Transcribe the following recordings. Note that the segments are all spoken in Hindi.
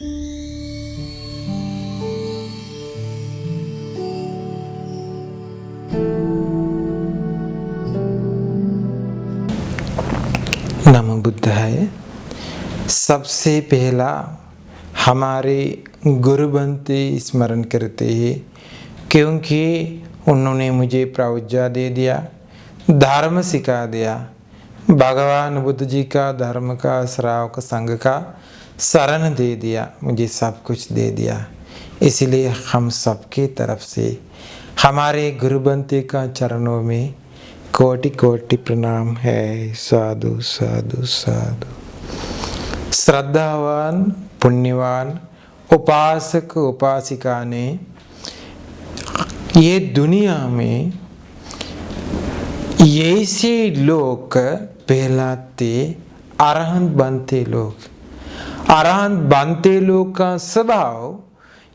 नमो बुद्धाय। सबसे पहला हमारे गुरु बनते स्मरण करते हैं, क्योंकि उन्होंने मुझे प्रवज्जा दे दिया, धर्म सिखा दिया। भगवान बुद्ध जी का धर्म का श्रावक संघ का शरण दे दिया, मुझे सब कुछ दे दिया। इसलिए हम सबके तरफ से हमारे गुरु बनते का चरणों में कोटि कोटि प्रणाम है। साधु साधु साधु। श्रद्धावान पुण्यवान उपासक उपासिका ने ये दुनिया में ऐसे लोग कहलाते अरहंत बनते लोग। अरहंत बनते लोग का स्वभाव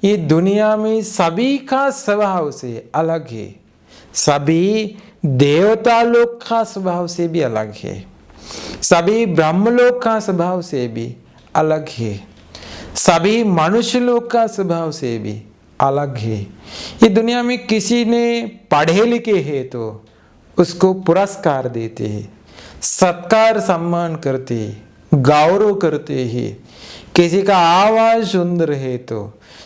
ये दुनिया में सभी का स्वभाव से अलग है। सभी देवता लोग का स्वभाव से भी अलग है, सभी ब्रह्म लोग का स्वभाव से भी अलग है, सभी मनुष्य लोग का स्वभाव से भी अलग है। ये दुनिया में किसी ने पढ़े लिखे है तो उसको पुरस्कार देते हैं, सत्कार सम्मान करते हैं, गौरव करते हैं। किसी का आवाज सुंदर है तो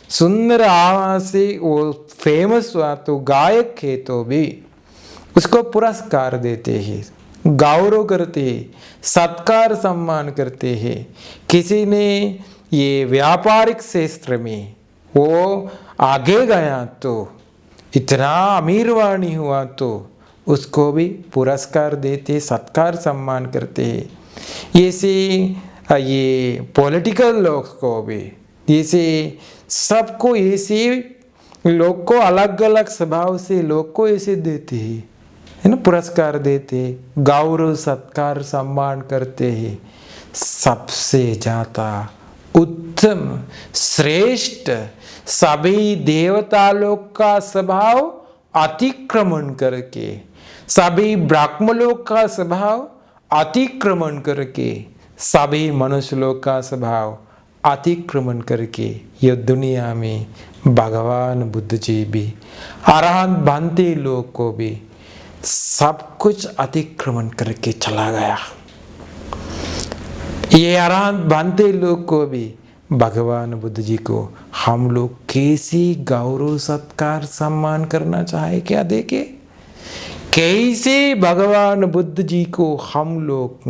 सुंदर आवाज से वो फेमस हुआ तो गायक है तो भी उसको पुरस्कार देते हैं, गौरव करते हैं, सत्कार सम्मान करते हैं। किसी ने ये व्यापारिक क्षेत्र में वो आगे गया तो इतना अमीर वाणी हुआ तो उसको भी पुरस्कार देते, सत्कार सम्मान करते हैं। ऐसे ये पॉलिटिकल लोग को भी, जैसे सबको ऐसे लोग को अलग अलग स्वभाव से लोग को ऐसे देते हैं, है ना, पुरस्कार देते, गौरव सत्कार सम्मान करते हैं। सबसे ज्यादा उत्तम श्रेष्ठ सभी देवता लोग का स्वभाव अतिक्रमण करके, सभी ब्रह्म लोग का स्वभाव अतिक्रमण करके, सभी मनुष्य लोग का स्वभाव अतिक्रमण करके ये दुनिया में भगवान बुद्ध जी भी अरहंत बनते लोग को भी सब कुछ अतिक्रमण करके चला गया। ये अरहंत बनते लोग को भी भगवान बुद्ध जी को हम लोग कैसे गौरव सत्कार सम्मान करना चाहे, क्या देखे कैसे भगवान बुद्ध जी को हम लोग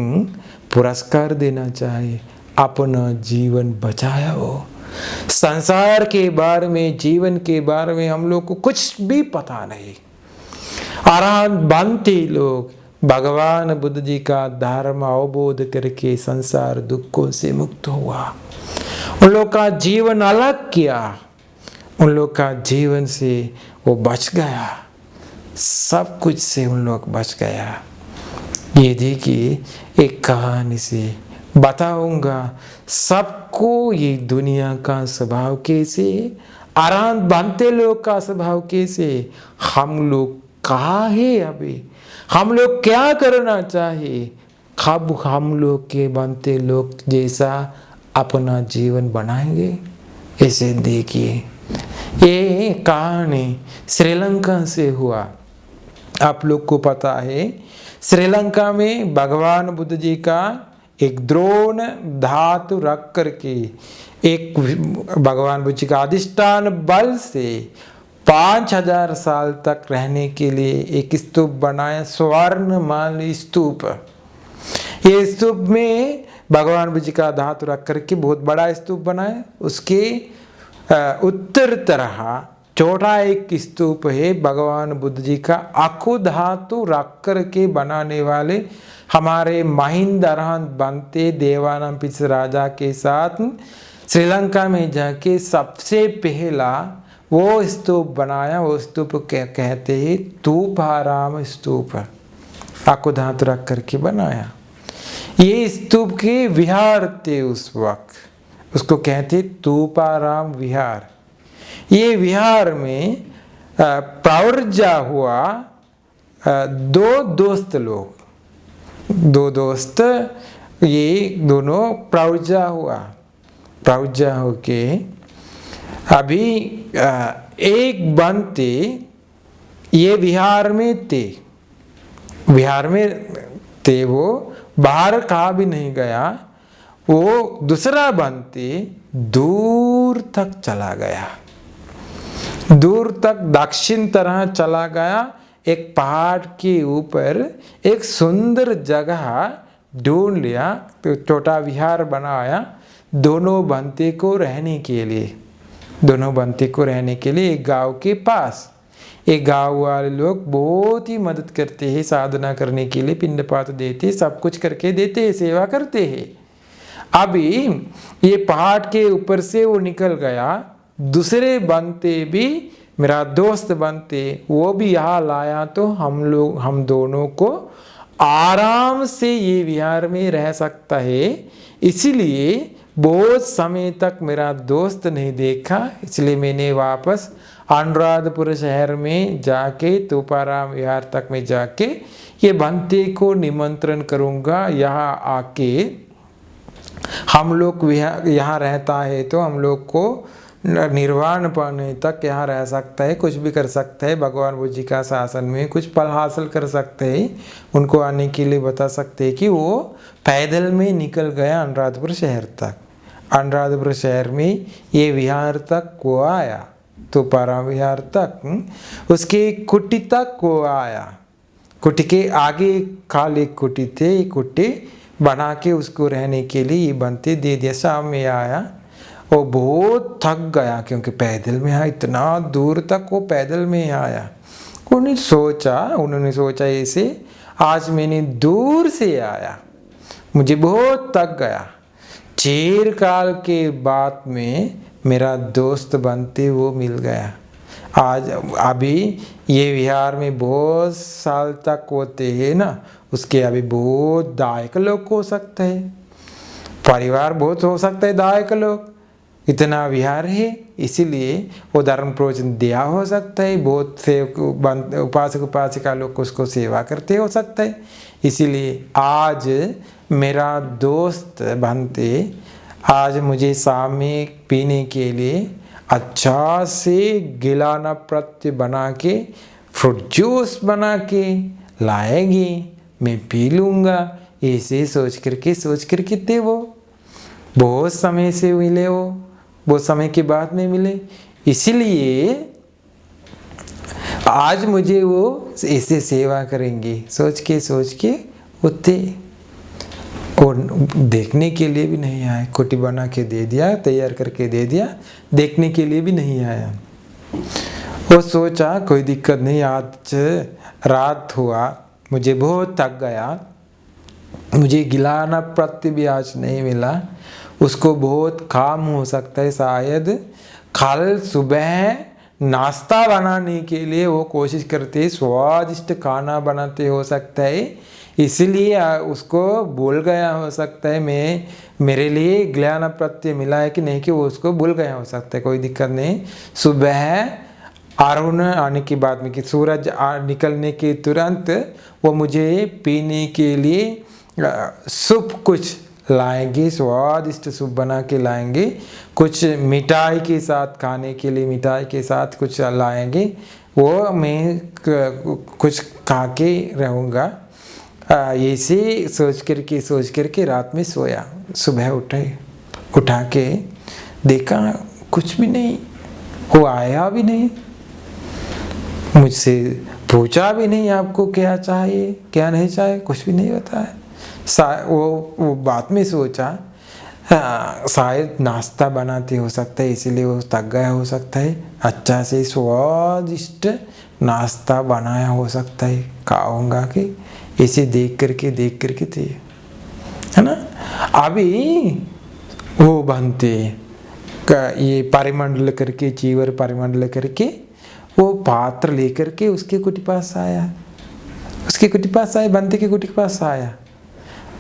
पुरस्कार देना चाहे। अपना जीवन बचाया हो, संसार के बारे में, जीवन के बारे में हम लोग को कुछ भी पता नहीं। अरहंत बनते लोग भगवान बुद्ध जी का धर्म अवबोध करके संसार दुखों से मुक्त हुआ। उन लोग का जीवन अलग किया, उन लोग का जीवन से वो बच गया, सब कुछ से उन लोग बच गया। ये देखिए एक कहानी से बताऊंगा सबको ये दुनिया का स्वभाव कैसे, अरहंत बनते लोग का स्वभाव कैसे, हम लोग कहाँ है अभी, हम लोग क्या करना चाहिए, कब हम लोग के बनते लोग जैसा अपना जीवन बनाएंगे। ऐसे देखिए ये कहानी श्रीलंका से हुआ। आप लोग को पता है श्रीलंका में भगवान बुद्ध जी का एक द्रोण धातु रख करके एक भगवान बुद्ध जी का अधिष्ठान बल से 5000 साल तक रहने के लिए एक स्तूप बनाया, स्वर्णमाली स्तूप। ये स्तूप में भगवान बुद्ध जी का धातु रख करके बहुत बड़ा स्तूप बनाया। उसके उत्तर तरह छोटा एक स्तूप है भगवान बुद्ध जी का अखु धातु रख करके बनाने वाले हमारे महिंद अरहंत बनते देवानंपित राजा के साथ श्रीलंका में जाके सबसे पहला वो स्तूप बनाया। वो स्तूप कहते हैं तूपाराम स्तूप, अखु धातु रख करके बनाया। ये स्तूप के विहार थे उस वक्त, उसको कहते तूपाराम विहार। ये विहार में प्रव्रजा हुआ दो दोस्त लोग, दो दोस्त, ये दोनों प्रव्रजा हुआ। प्रौजा होके अभी एक बनते ये बिहार में थे, बिहार में थे, वो बाहर कहा भी नहीं गया। वो दूसरा बनते दूर तक चला गया, दूर तक दक्षिण तरह चला गया। एक पहाड़ के ऊपर एक सुंदर जगह ढूंढ लिया, तो छोटा विहार बनाया दोनों बनते को रहने के लिए, दोनों बनते को रहने के लिए। एक गांव के पास, एक गांव वाले लोग बहुत ही मदद करते हैं, साधना करने के लिए पिंडपात देते, सब कुछ करके देते हैं, सेवा करते हैं। अभी ये पहाड़ के ऊपर से वो निकल गया, दूसरे बनते भी, मेरा दोस्त बनते वो भी यहाँ लाया, तो हम दोनों को आराम से ये विहार में रह सकता है। इसीलिए बहुत समय तक मेरा दोस्त नहीं देखा, इसलिए मैंने वापस अनुराधपुर शहर में जाके तुपाराम विहार तक में जाके ये बनते को निमंत्रण करूँगा, यहाँ आके हम लोग यहाँ रहता है तो हम लोग को निर्वाण पाने तक यहाँ रह सकता है, कुछ भी कर सकता है, भगवान बुद्ध जी का शासन में कुछ पल हासिल कर सकते हैं। उनको आने के लिए बता सकते हैं कि वो पैदल में निकल गया अनुराधपुर शहर तक, अनुराधपुर शहर में ये विहार तक वो आया, तो पारा विहार तक, उसके कुटी तक वो आया। कुटी के आगे खाली कुटी थे, कुटी बना के उसको रहने के लिए ये बनते दे दिया। शाम में आया, वो बहुत थक गया क्योंकि पैदल में आया, इतना दूर तक वो पैदल में आया। उन्होंने सोचा ऐसे, आज मैंने दूर से आया, मुझे बहुत थक गया। चिर काल के बाद में मेरा दोस्त बनते वो मिल गया। आज अभी ये विहार में बहुत साल तक होते हैं ना, उसके अभी बहुत दायक लोग हो सकते हैं, परिवार बहुत हो सकता है दायक लोग, इतना विहार है, इसीलिए वो धर्म प्रवचन दिया हो सकता है, बहुत से उपासक उपासिका लोग उसको सेवा करते हो सकता है। इसीलिए आज मेरा दोस्त बनते आज मुझे शाम में पीने के लिए अच्छा से गिलाना प्रत्य बना के, फ्रूट जूस बना के लाएगी, मैं पी लूँगा, ऐसे सोच करके थे। वो बहुत समय से मिले, वो बहुत समय के बाद में मिले, इसीलिए आज मुझे वो ऐसे सेवा करेंगे सोच के उठे। और देखने के लिए भी नहीं आए, कुटी बना के दे दिया, तैयार करके दे दिया, देखने के लिए भी नहीं आया। वो सोचा कोई दिक्कत नहीं, आज रात हुआ, मुझे बहुत थक गया, मुझे गिलाना प्रत्य भी आज नहीं मिला, उसको बहुत काम हो सकता है, शायद कल सुबह नाश्ता बनाने के लिए वो कोशिश करते, स्वादिष्ट खाना बनाते हो सकता है, इसलिए उसको भूल गया हो सकता है। मेरे लिए ज्ञान प्रत्यय मिला है कि नहीं कि वो उसको भूल गया हो सकता है, कोई दिक्कत नहीं। सुबह अरुण आने के बाद में कि सूरज निकलने के तुरंत वो मुझे पीने के लिए सूप कुछ लाएंगे, स्वादिष्ट सूप बना के लाएंगे, कुछ मिठाई के साथ खाने के लिए मिठाई के साथ कुछ लाएंगे, वो मैं कुछ खा के रहूँगा। ऐसे सोच करके रात में सोया। सुबह उठा के देखा कुछ भी नहीं, वो आया भी नहीं, मुझसे पूछा भी नहीं आपको क्या चाहिए क्या नहीं चाहिए, कुछ भी नहीं बताया। वो बाद में सोचा शायद नाश्ता बनाते हो सकता है, इसीलिए वो थक गया हो सकता है, अच्छा से स्वादिष्ट नाश्ता बनाया हो सकता है, खाऊंगा कि इसे देख करके थे, है ना। अभी वो बनते ये परिमंडल करके, चीवर परिमंडल करके वो पात्र लेकर के उसके कुटी पास आया, बनते के कुटी के पास आया।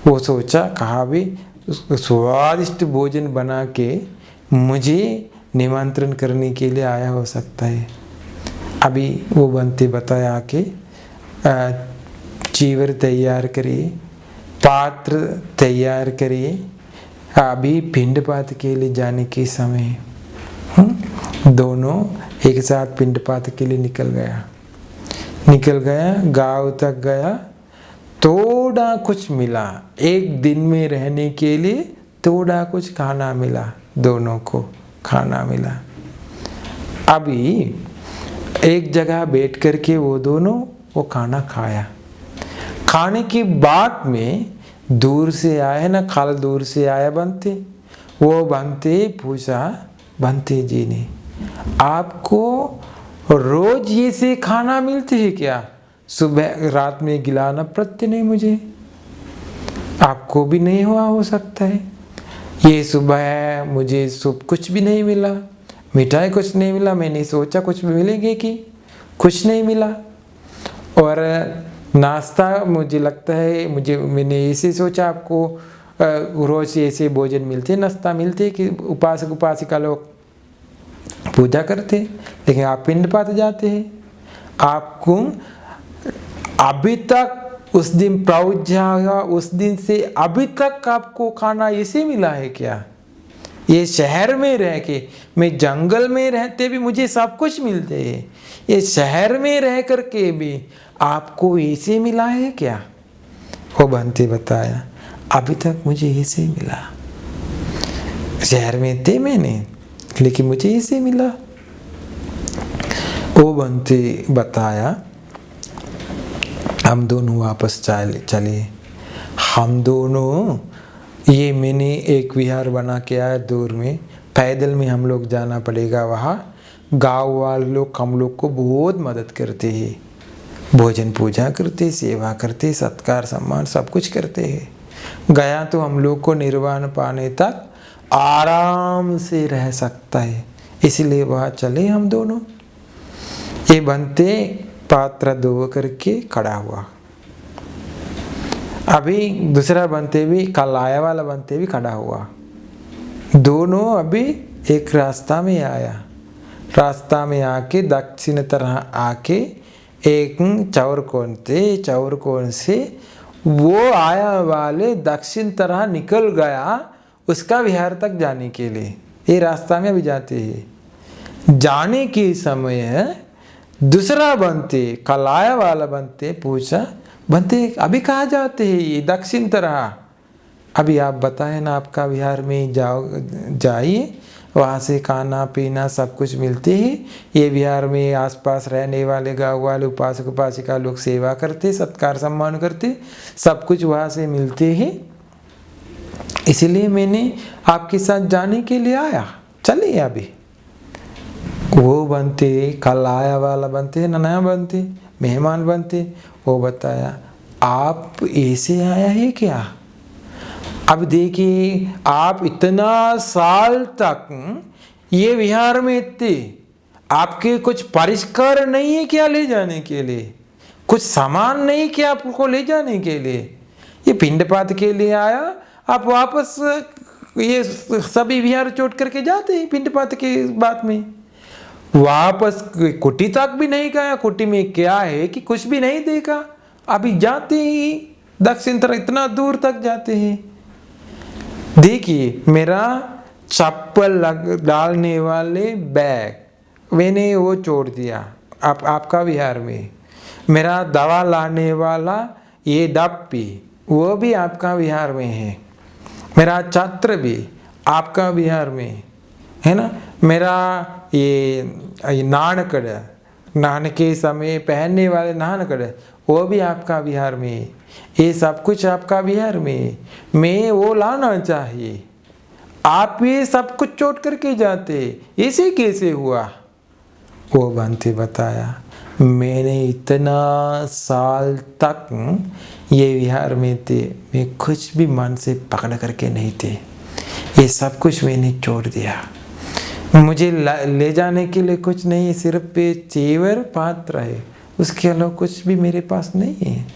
वो सोचा कहा भी स्वादिष्ट भोजन बना के मुझे निमंत्रण करने के लिए आया हो सकता है। अभी वो बनते बताया कि चीवर तैयार करिए, पात्र तैयार करिए, अभी पिंडपात के लिए जाने के समय दोनों एक साथ पिंडपात के लिए निकल गया, गांव तक गया, थोड़ा कुछ मिला, एक दिन में रहने के लिए थोड़ा कुछ खाना मिला, दोनों को खाना मिला। अभी एक जगह बैठ कर के वो दोनों वो खाना खाया। खाने के बाद में दूर से आया ना, खाल दूर से आया बनते, वो बनते पूछा बनते जी ने, आपको रोज ये से खाना मिलते है क्या? सुबह रात में गिलाना पड़ते नहीं मुझे, आपको भी नहीं हुआ हो सकता है। ये सुबह मुझे सब कुछ भी नहीं मिला, मिठाई कुछ नहीं मिला, मैंने सोचा कुछ भी मिलेगी कि कुछ नहीं मिला। और नाश्ता मुझे लगता है मैंने ऐसे सोचा आपको रोज ऐसे भोजन मिलते, नाश्ता मिलते कि उपासक उपासिका लोग पूजा करते, लेकिन आप पिंडपात जाते हैं, आपको अभी तक उस दिन प्रौज्या उस दिन से अभी तक आपको खाना ऐसे मिला है क्या? ये शहर में रह के, मैं जंगल में रहते भी मुझे सब कुछ मिलते हैं, ये शहर में रह कर के भी आपको ऐसे मिला है क्या? वो बंते बताया अभी तक मुझे ऐसे मिला, शहर में थे मैंने लेकिन मुझे ऐसे मिला। वो बंते बताया हम दोनों वापस चले। हम दोनों ये मैंने एक विहार बना के आया दूर में, पैदल में हम लोग जाना पड़ेगा वहाँ। गांव वाले लोग हम लोग को बहुत मदद करते हैं, भोजन पूजा करते, सेवा करते, सत्कार सम्मान सब कुछ करते हैं। गया तो हम लोग को निर्वाण पाने तक आराम से रह सकता है, इसलिए वहाँ चले हम दोनों। ये बनते पात्र धो करके खड़ा हुआ। अभी दूसरा बनते भी, कल आया वाला बनते भी खड़ा हुआ। दोनों अभी एक रास्ता में आया, रास्ता में आके दक्षिण तरह आके एक चौर कोन से वो आया वाले दक्षिण तरह निकल गया उसका विहार तक जाने के लिए। ये रास्ता में अभी जाते हैं। जाने के समय दूसरा बनते, कल आया वाला बनते पूछा, बनते अभी कहाँ जाते हैं? ये दक्षिण तरह। अभी आप बताएं ना, आपका विहार में जाइए, वहाँ से खाना पीना सब कुछ मिलते हैं। ये विहार में आसपास रहने वाले गाँव वाले उपासक उपासिका लोग सेवा करते, सत्कार सम्मान करते, सब कुछ वहाँ से मिलते हैं, इसलिए मैंने आपके साथ जाने के लिए आया, चलिए अभी। वो बनते कल आया वाला बनते, नया बनते, मेहमान बनते, वो बताया आप ऐसे आया है क्या? अब देखिए आप इतना साल तक ये विहार में थे, आपके कुछ परिष्कार नहीं है क्या ले जाने के लिए? कुछ सामान नहीं क्या आपको ले जाने के लिए? ये पिंडपात के लिए आया, आप वापस ये सभी विहार छोड़ करके जाते हैं पिंडपात के बाद में। वापस कुटी तक भी नहीं गया, कुटी में क्या है कि कुछ भी नहीं देखा। अभी जाते ही दक्षिण तरफ इतना दूर तक जाते हैं। देखिए मेरा चप्पल डालने वाले बैग मैंने वो छोड़ दिया आपका विहार में। मेरा दवा लाने वाला ये डब्बी वो भी आपका विहार में है। मेरा छत्र भी आपका विहार में है ना। मेरा ये नानकड़, नहाने के समय पहनने वाले नानकड़ वो भी आपका विहार में है। ये सब कुछ आपका विहार में, मैं वो लाना चाहिए, आप ये सब कुछ छोड़ करके जाते, ऐसे कैसे हुआ? वो बनते बताया मैंने इतना साल तक ये विहार में थे, मैं कुछ भी मन से पकड़ करके नहीं थे, ये सब कुछ मैंने छोड़ दिया। मुझे ले जाने के लिए कुछ नहीं, सिर्फ पे चेवर पात्र है, उसके अलावा कुछ भी मेरे पास नहीं है।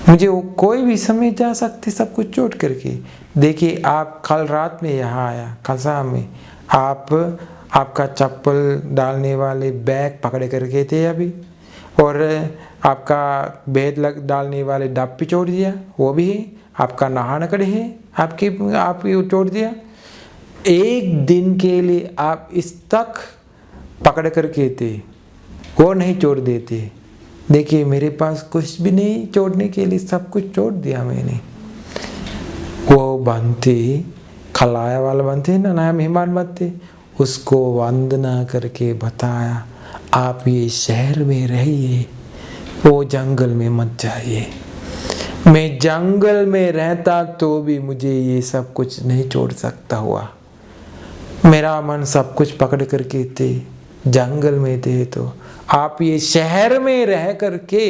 मुझे वो कोई भी समय जा सकते सब कुछ छोड़ करके। देखिए आप कल रात में यहाँ आया, कल शाम में आपका चप्पल डालने वाले बैग पकड़े करके थे अभी, और आपका भेद डालने वाले डब्बी छोड़ दिया, वो भी है, आपका नहाना कड़े है, आपकी छोड़ दिया। एक दिन के लिए आप इस तक पकड़ करके थे, वो नहीं छोड़ देते। देखिए मेरे पास कुछ भी नहीं छोड़ने के लिए, सब कुछ छोड़ दिया मैंने। वो बनते खलाया वाला बनते ना, नया मेहमान बनते, उसको वंदना करके बताया आप ये शहर में रहिए, वो जंगल में मत जाइए। मैं जंगल में रहता तो भी मुझे ये सब कुछ नहीं छोड़ सकता हुआ। मेरा मन सब कुछ पकड़ करके थे, जंगल में थे, तो आप ये शहर में रह करके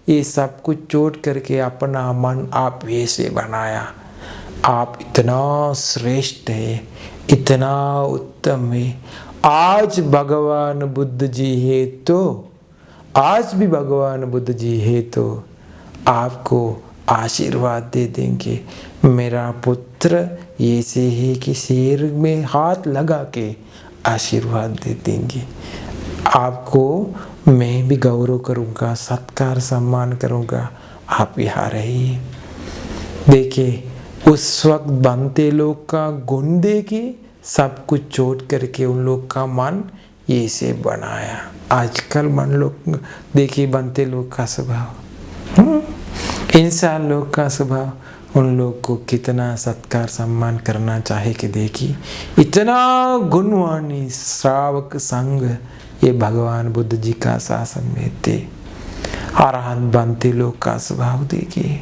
ये सब कुछ छोड़ करके अपना मन आप ऐसे बनाया। आप इतना श्रेष्ठ है, इतना उत्तम है। आज भगवान बुद्ध जी है तो, आज भी भगवान बुद्ध जी है तो आपको आशीर्वाद दे देंगे। मेरा पुत्र ऐसे है कि सिर में हाथ लगा के आशीर्वाद दे देंगे। आपको मैं भी गौरव करूँगा, सत्कार सम्मान करूँगा, आप यहाँ रहिए। देखिए उस वक्त बनते लोग का गुण देके सब कुछ छोड़ करके उन लोग का मन ऐसे बनाया। आजकल मन लोग देखिए, बनते लोग का स्वभाव, इंसान लोग का स्वभाव, उन लोग को कितना सत्कार सम्मान करना चाहे कि देखिए इतना गुणवानी श्रावक संघ ये भगवान बुद्ध जी का शासन में थे। अरहंत बनते लोग का स्वभाव देखिए,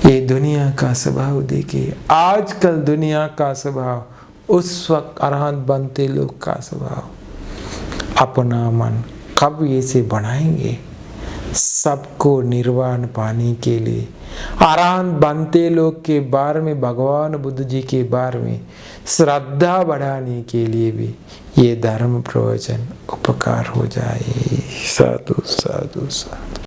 ये दुनिया का स्वभाव देखिए, आजकल दुनिया का स्वभाव, उस वक्त अरहंत बनते लोग का स्वभाव। अपना मन कब ऐसे बनाएंगे सबको निर्वाण पाने के लिए। अरहंत बनते लोग के बारे में, भगवान बुद्ध जी के बारे में श्रद्धा बढ़ाने के लिए भी ये धर्म प्रवचन उपकार हो जाए। साधु साधु साधु।